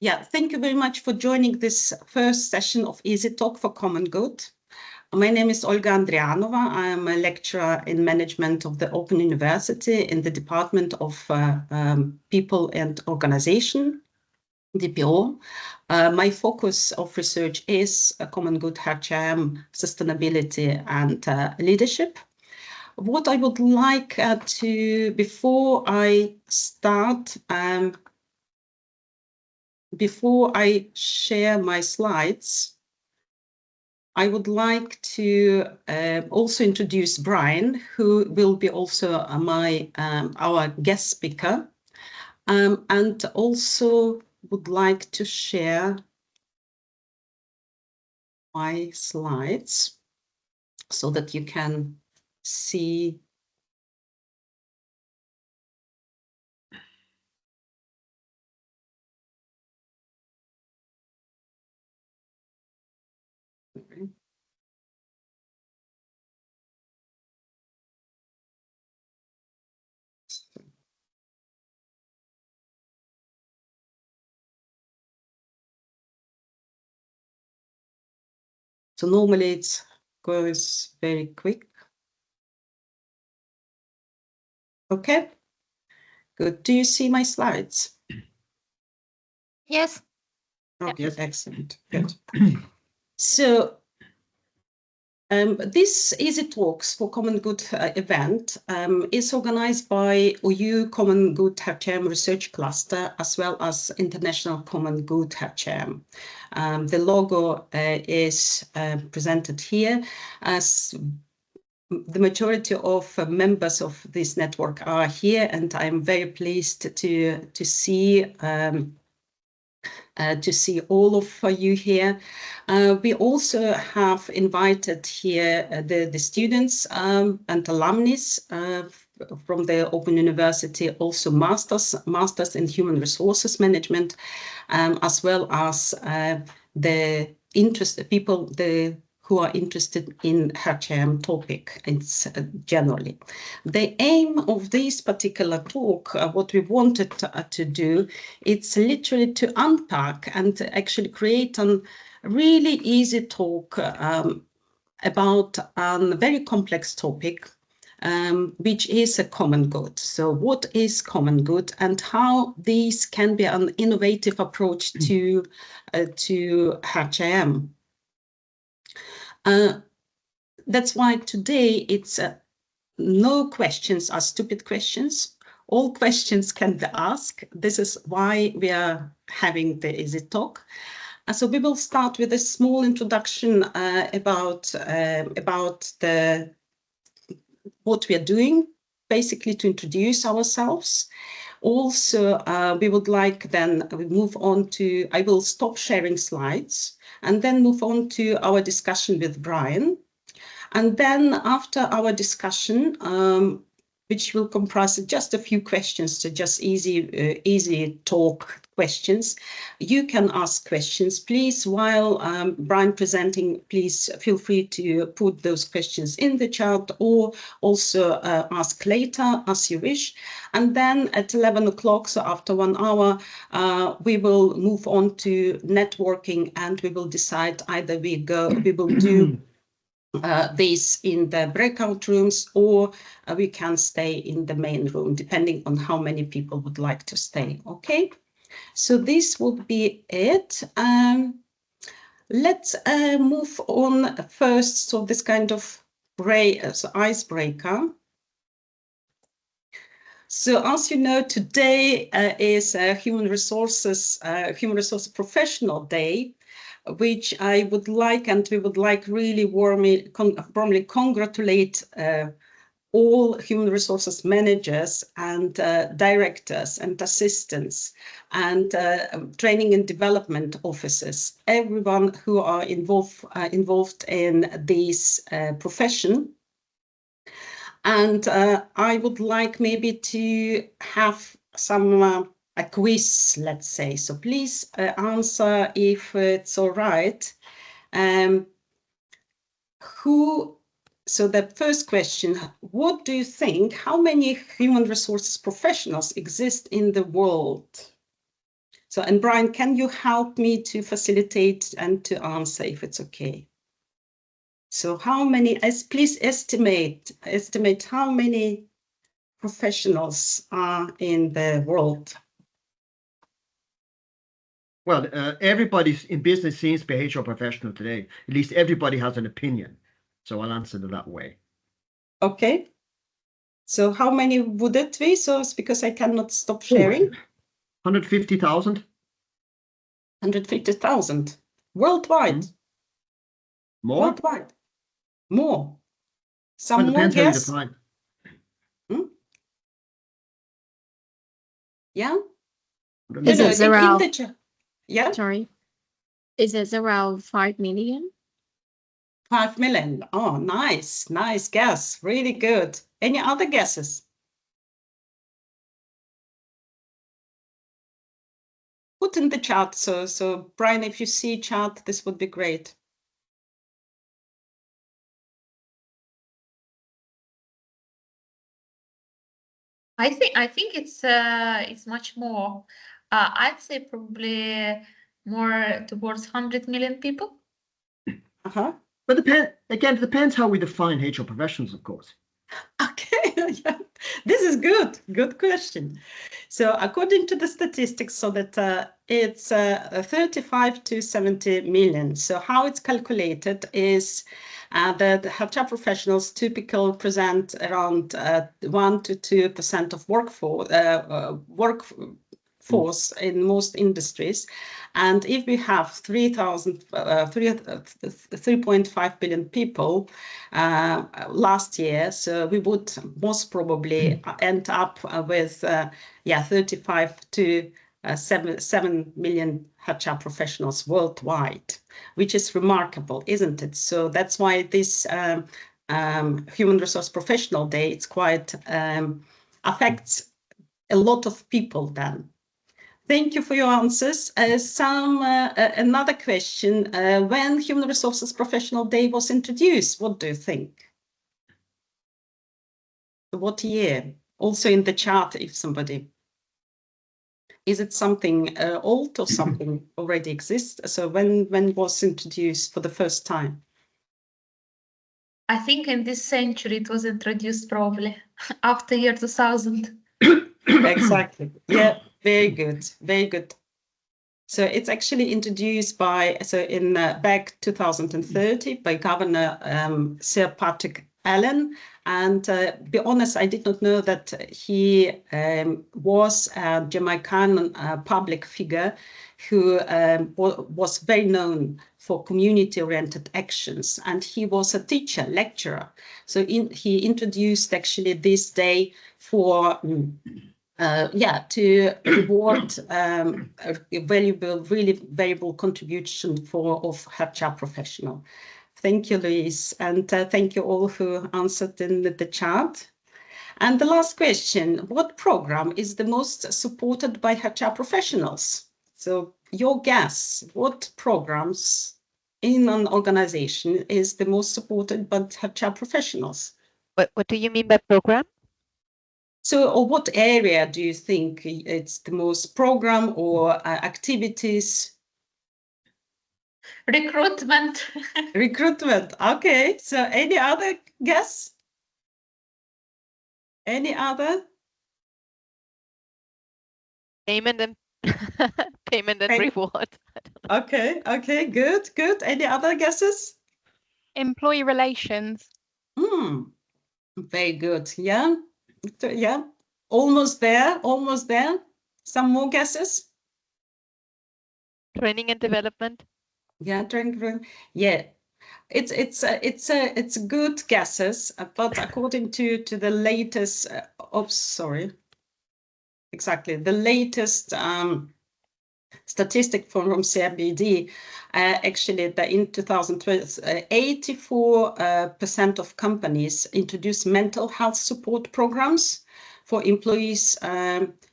Yeah, thank you very much for joining this first session of Easy Talk for Common Good. My name is Olga Andrianova. I am a lecturer in management of the Open University in the Department of People and Organization, DPO. My focus of research is Common Good, HRM, sustainability and leadership. What I would like before I start, before I share my slides, I would like to also introduce Brian, who will be also our guest speaker, and also would like to share my slides so that you can see. So normally it goes very quick. Okay, good. Do you see my slides? Yes. Okay, excellent. Good. So this Easy Talks for Common Good event is organized by OU Common Good HRM Research Cluster as well as International Common Good HRM. The logo is presented here as the majority of members of this network are here, and I'm very pleased to see all of you here. We also have invited here the students and alumni from the Open University, also masters in human resources management, as well as the people who are interested in HRM topic generally. The aim of this particular talk, what we wanted to do, it's literally to unpack and to actually create a really easy talk about a very complex topic, which is a common good. So what is common good and how these can be an innovative approach to HRM. That's why today it's no questions are stupid questions. All questions can be asked. This is why we are having the Easy Talk. So we will start with a small introduction about what we are doing, basically to introduce ourselves. Also, we would like then we move on to, I will stop sharing slides and then move on to our discussion with Brian. And then after our discussion, which will comprise just a few questions, so just easy talk questions, you can ask questions. Please, while Brian presenting, please feel free to put those questions in the chat or also ask later as you wish. And then at 11 o'clock, so after 1 hour, we will move on to networking and we will decide either we will do this in the breakout rooms or we can stay in the main room depending on how many people would like to stay. Okay, so this would be it. Let's move on first. So this kind of icebreaker. So as you know, today is Human Resources Professional Day, which I would like, and we would like really warmly congratulate all human resources managers and directors and assistants and training and development officers, everyone who are involved in this profession. And I would like maybe to have some a quiz, let's say. So please answer if it's all right. So the first question, what do you think, how many human resources professionals exist in the world? So, and Brian, can you help me to facilitate and to answer if it's okay? So how many, please estimate how many professionals are in the world? Well, everybody's in business seems to be a HR professional today. At least everybody has an opinion. So I'll answer it that way. Okay. So how many would it be? So it's because I cannot stop sharing. 150,000. 150,000 worldwide. More? Worldwide. More. Some Well, more depends how you guess? define. Yeah. Is it in the yeah. Sorry. Is it around 5 million? 5 million. Oh, nice. Nice guess. Really good. Any other guesses? Put in the chat. So Brian, if you see chat, this would be great. I think it's much more. I'd say probably more towards 100 million people. But it depends how we define HR professionals, of course. Okay, yeah. This is good. Good question. So according to the statistics, so that it's 35 to 70 million. So how it's calculated is that HR professionals typically present around 1 to 2% of workforce in most industries. And if we have 3.5 billion people last year, so we would most probably end up with 35 to 7 million HR professionals worldwide, which is remarkable, isn't it? So that's why this Human Resource Professional Day, it's quite affects a lot of people then. Thank you for your answers. Another question. When Human Resources Professional Day was introduced, what do you think? What year? Also in the chat, if somebody. Is it something old or something already exists? So when was introduced for the first time? I think in this century it was introduced probably after year 2000. Exactly. Yeah, very good. Very good. So it's actually introduced in back 2030 by Governor Sir Patrick Allen. And be honest, I did not know that he was a Jamaican public figure who was very known for community-oriented actions. And he was a teacher, lecturer. So he introduced actually this day for to reward a really valuable contribution of HR professional. Thank you, Louise, and thank you all who answered in the chat. And the last question, what program is the most supported by HR professionals? So your guess, what programs in an organization is the most supported by HR professionals? What do you mean by program? So, or what area do you think it's the most program or activities? Recruitment. Recruitment. Okay. So, any other guess? Any other? Payment and payment and reward. Okay. Okay. Good. Good. Any other guesses? Employee relations. Very good. Yeah. Yeah. Almost there. Almost there. Some more guesses? Training and development. Yeah. Training. Yeah. It's good guesses, but according to the latest, the latest statistic from CRBD, actually in 2012, 84% of companies introduced mental health support programs for employees,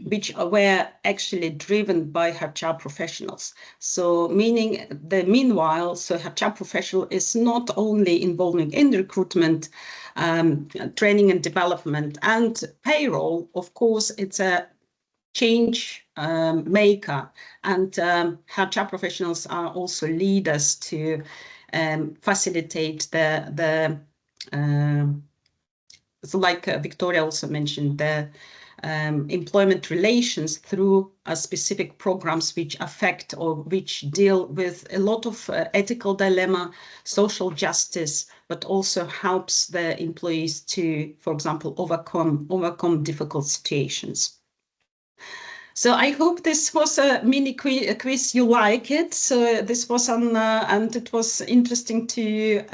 which were actually driven by HR professionals. So meanwhile, HR professional is not only involving in recruitment, training and development and payroll. Of course, it's a change maker, and HR professionals are also leaders to facilitate the so like Victoria also mentioned, the employment relations through specific programs which affect or which deal with a lot of ethical dilemma, social justice, but also helps the employees to, for example, overcome difficult situations. So I hope this was a mini quiz. You like it. So this was on, and it was interesting to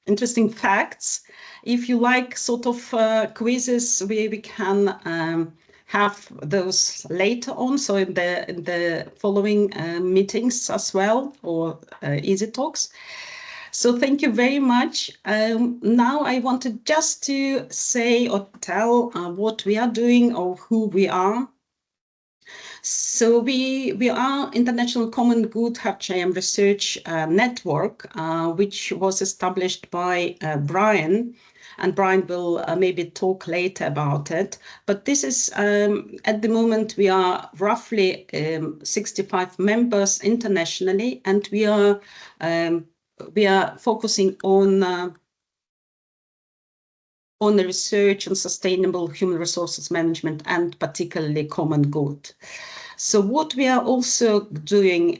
interesting facts. If you like sort of quizzes, we can have those later on. So in the following meetings as well, or easy talks. So thank you very much. Now I wanted just to say or tell what we are doing or who we are. So we are International Common Good HRM Research Network, which was established by Brian, and Brian will maybe talk later about it. But this is, at the moment, we are roughly 65 members internationally, and we are focusing on the research on sustainable human resources management and particularly common good. So what we are also doing,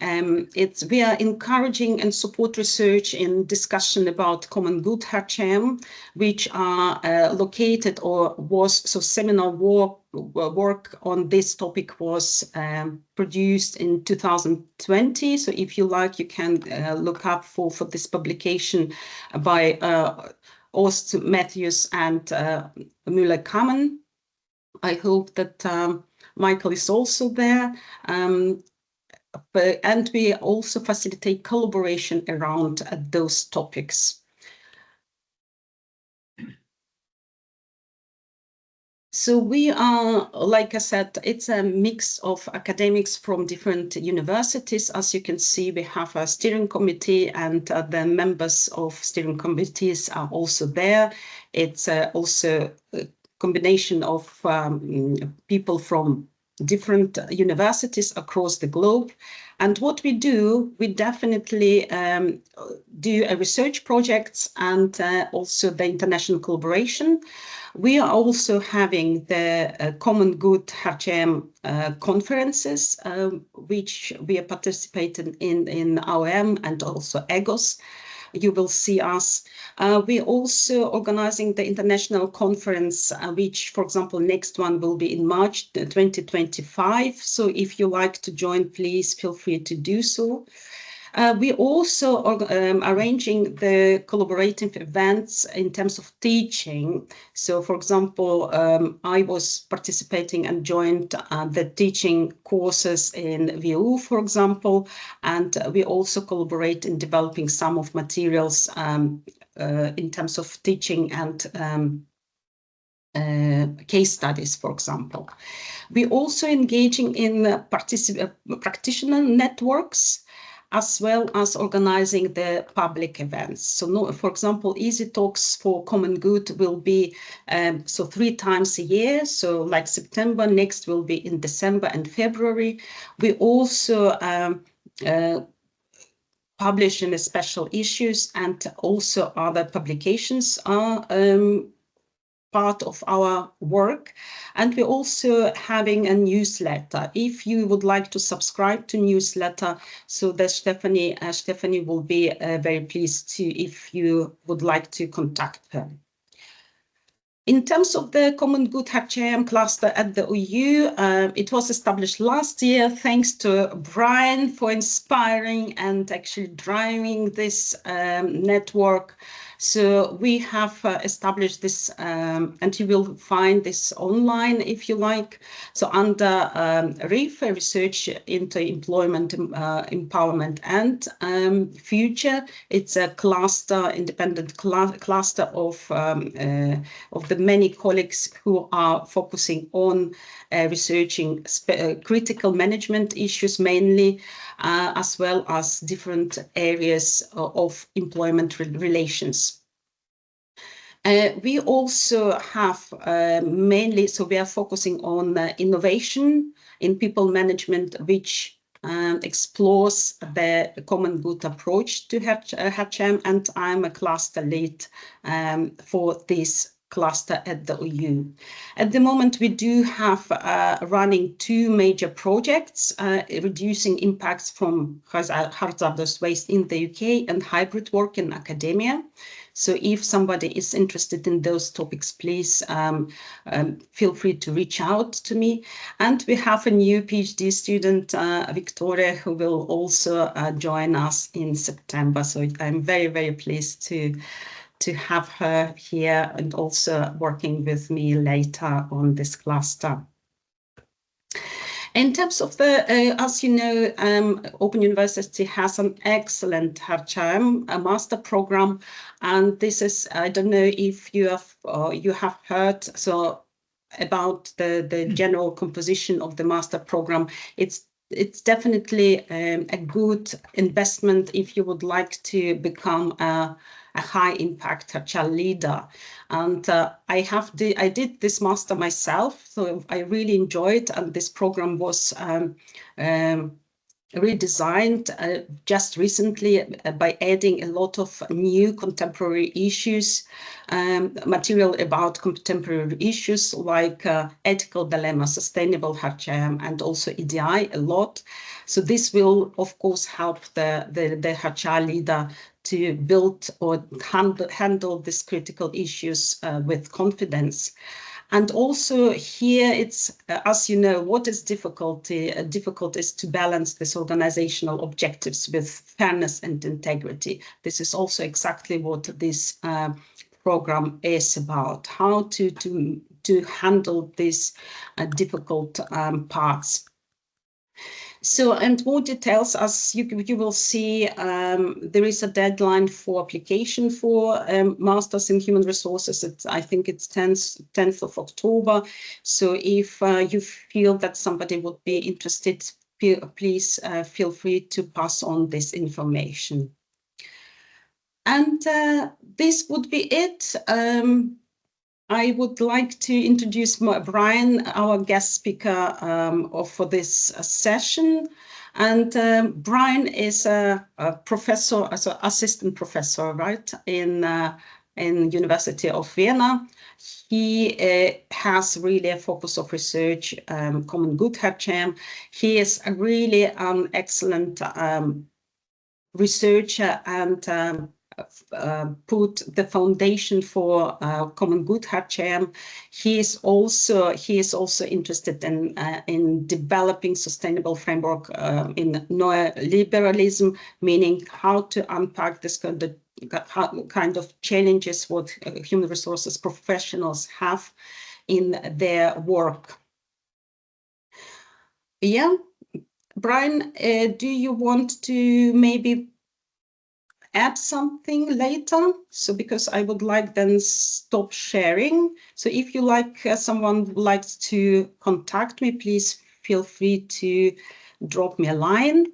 we are encouraging and support research in discussion about common good HRM, which are located or was, so seminar work on this topic was produced in 2020. So if you like, you can look up for this publication by Ost, Matthews, and Müller-Kamen. I hope that Michael is also there. And we also facilitate collaboration around those topics. So we are, like I said, it's a mix of academics from different universities. As you can see, we have a steering committee, and the members of steering committees are also there. It's also a combination of people from different universities across the globe. And what we do, we definitely do a research projects and also the international collaboration. We are also having the Common Good HRM conferences, which we are participating in HRM and also EGOS. You will see us. We're also organizing the international conference, which, for example, next one will be in March 2025. So if you like to join, please feel free to do so. We also are arranging the collaborative events in terms of teaching. So, for example, I was participating and joined the teaching courses in VU, for example, and we also collaborate in developing some of materials in terms of teaching and case studies, for example. We're also engaging in practitioner networks, as well as organizing the public events. So, for example, Easy Talks for Common Good will be 3 times a year. So like September, next will be in December and February. We also publish in the special issues, and also other publications are part of our work. And we're also having a newsletter. If you would like to subscribe to newsletter, so that Stephanie will be very pleased to, if you would like to contact her. In terms of the Common Good HRM cluster at the OU, it was established last year, thanks to Brian for inspiring and actually driving this network. So we have established this, and you will find this online if you like. So under REEF, Research into Employment, Empowerment and Future, it's a cluster, independent cluster of the many colleagues who are focusing on researching critical management issues mainly, as well as different areas of employment relations. We also have mainly, so we are focusing on innovation in people management, which explores the common good approach to HRM, and I'm a cluster lead for this cluster at the OU. At the moment, we do have running 2 major projects, reducing impacts from hazardous waste in the UK and hybrid work in academia. So if somebody is interested in those topics, please feel free to reach out to me. And we have a new PhD student, Victoria, who will also join us in September. So I'm very, very pleased to have her here and also working with me later on this cluster. In terms of the, as you know, Open University has an excellent HRM, a master program, and this is, I don't know if you have heard so about the general composition of the master program. It's definitely a good investment if you would like to become a high impact HR leader. And I did this master myself, so I really enjoyed, and this program was redesigned just recently by adding a lot of new contemporary issues, material about contemporary issues like ethical dilemma, sustainable HRM, and also EDI a lot. So this will, of course, help the HR leader to build or handle these critical issues with confidence. And also here, it's, as you know, what is difficult is to balance this organizational objectives with fairness and integrity. This is also exactly what this program is about, how to handle these difficult parts. So, and more details, as you will see, there is a deadline for application for Masters in Human Resources. I think it's 10th of October. So if you feel that somebody would be interested, please feel free to pass on this information. And this would be it. I would like to introduce Brian, our guest speaker for this session. And Brian is a professor, as an assistant professor, right, in University of Vienna. He has really a focus of research, common good HRM. He is a really excellent researcher and put the foundation for common good HRM. He is also interested in developing sustainable framework in neoliberalism, meaning how to unpack this kind of challenges what human resources professionals have in their work. Yeah, Brian, do you want to maybe add something later? So because I would like then stop sharing. So if you like, someone would like to contact me, please feel free to drop me a line.